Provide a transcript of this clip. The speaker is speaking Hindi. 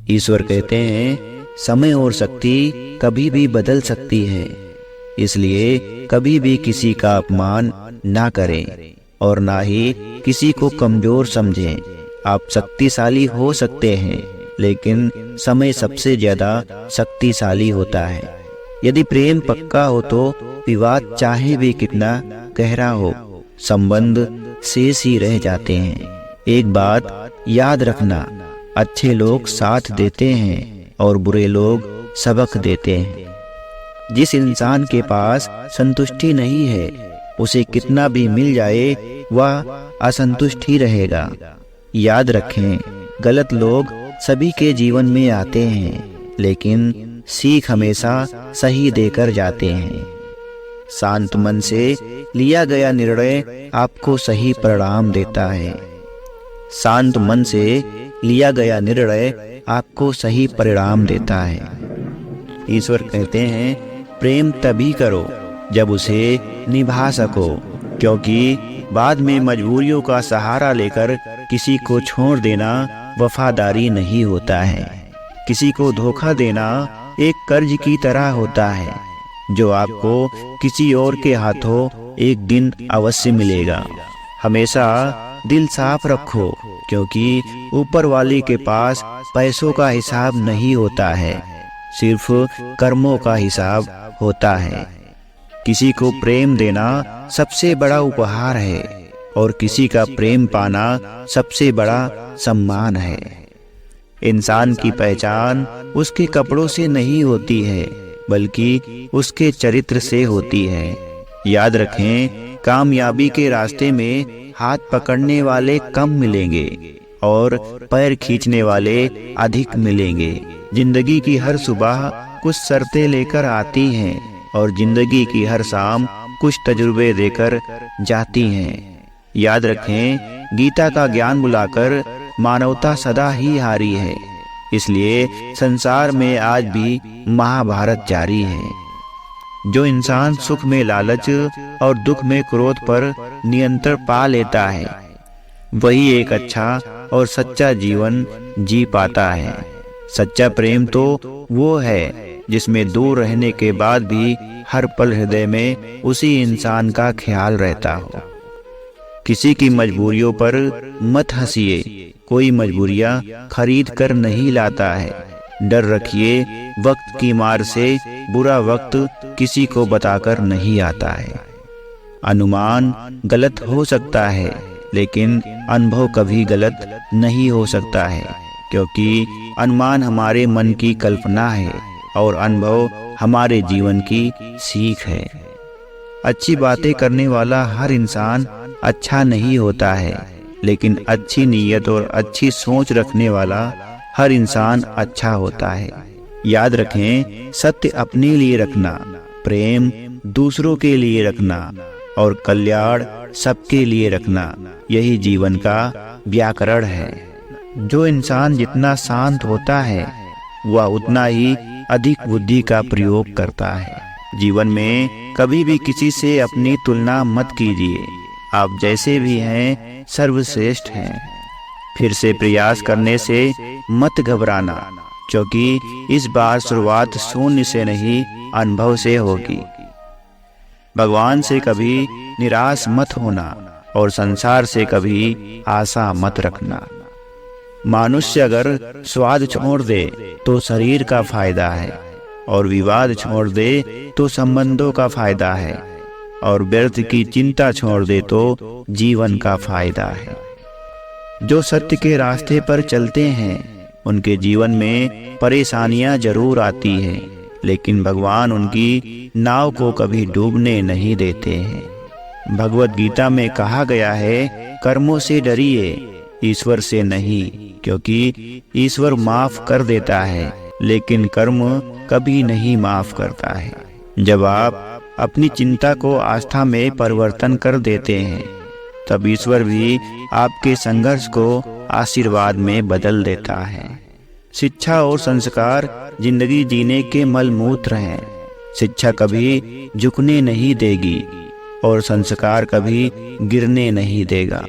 ईश्वर कहते हैं, समय और शक्ति कभी भी बदल सकती है, इसलिए कभी भी किसी का अपमान ना करें और ना ही किसी को कमजोर समझें। आप शक्तिशाली हो सकते हैं, लेकिन समय सबसे ज्यादा शक्तिशाली होता है। यदि प्रेम पक्का हो तो विवाद चाहे भी कितना गहरा हो, संबंध शेष ही रह जाते हैं। एक बात याद रखना, अच्छे लोग साथ देते हैं और बुरे लोग सबक देते हैं। जिस इंसान के पास संतुष्टि नहीं है, उसे कितना भी मिल जाए वह असंतुष्ट ही रहेगा। याद रखें, गलत लोग सभी के जीवन में आते हैं, लेकिन सीख हमेशा सही देकर जाते हैं। शांत मन से लिया गया निर्णय आपको सही परिणाम देता है। शांत मन से लिया गया निर्णय आपको सही परिणाम देता है। ईश्वर कहते हैं, प्रेम तभी करो जब उसे निभा सको, क्योंकि बाद में मजबूरियों का सहारा लेकर किसी को छोड़ देना वफादारी नहीं होता है। किसी को धोखा देना एक कर्ज की तरह होता है, जो आपको किसी और के हाथों एक दिन अवश्य मिलेगा। हमेशा दिल साफ रखो, क्योंकि ऊपर वाले के पास पैसों का हिसाब नहीं होता है, सिर्फ कर्मों का हिसाब होता है। किसी को प्रेम देना सबसे बड़ा उपहार है और किसी का प्रेम पाना सबसे बड़ा सम्मान है। इंसान की पहचान उसके कपड़ों से नहीं होती है, बल्कि उसके चरित्र से होती है। याद रखें, कामयाबी के रास्ते में हाथ पकड़ने वाले कम मिलेंगे और पैर खींचने वाले अधिक मिलेंगे। जिंदगी की हर सुबह कुछ शर्तें लेकर आती हैं और जिंदगी की हर शाम कुछ तजुर्बे देकर जाती हैं। याद रखें, गीता का ज्ञान बुलाकर मानवता सदा ही हारी है, इसलिए संसार में आज भी महाभारत जारी है। जो इंसान सुख में लालच और दुख में क्रोध पर नियंत्रण पा लेता है, वही एक अच्छा और सच्चा जीवन जी पाता है। सच्चा प्रेम तो वो है जिसमें दूर रहने के बाद भी हर पल हृदय में उसी इंसान का ख्याल रहता हो। किसी की मजबूरियों पर मत हंसिए, कोई मजबूरियां खरीद कर नहीं लाता है। डर रखिए, वक्त की मार से बुरा वक्त किसी को बताकर नहीं आता है। अनुमान गलत हो सकता है, लेकिन अनुभव कभी गलत नहीं हो सकता है, क्योंकि अनुमान हमारे मन की कल्पना है और अनुभव हमारे जीवन की सीख है। अच्छी बातें करने वाला हर इंसान अच्छा नहीं होता है, लेकिन अच्छी नीयत और अच्छी सोच रखने वाला हर इंसान अच्छा होता है। याद रखें, सत्य अपने लिए रखना, प्रेम दूसरों के लिए रखना और कल्याण सबके लिए रखना, यही जीवन का व्याकरण है। जो इंसान जितना शांत होता है, वह उतना ही अधिक बुद्धि का प्रयोग करता है। जीवन में कभी भी किसी से अपनी तुलना मत कीजिए। आप जैसे भी हैं सर्वश्रेष्ठ हैं। फिर से प्रयास करने से मत घबराना, क्योंकि इस बार शुरुआत शून्य से नहीं अनुभव से होगी। भगवान से कभी निराश मत होना और संसार से कभी आशा मत रखना। मनुष्य अगर स्वाद छोड़ दे तो शरीर का फायदा है, और विवाद छोड़ दे तो संबंधों का फायदा है, और व्यर्थ की चिंता छोड़ दे तो जीवन का फायदा है। जो सत्य के रास्ते पर चलते हैं, उनके जीवन में परेशानियां जरूर आती हैं, लेकिन भगवान उनकी नाव को कभी डूबने नहीं देते हैं। भगवत गीता में कहा गया है, कर्मों से डरिए, ईश्वर से नहीं, क्योंकि ईश्वर माफ कर देता है, लेकिन कर्म कभी नहीं माफ करता है। जब आप अपनी चिंता को आस्था में परिवर्तन कर देते हैं, तब ईश्वर भी आपके संघर्ष को आशीर्वाद में बदल देता है। शिक्षा और संस्कार जिंदगी जीने के मलमूत्र हैं। शिक्षा कभी झुकने नहीं देगी और संस्कार कभी गिरने नहीं देगा।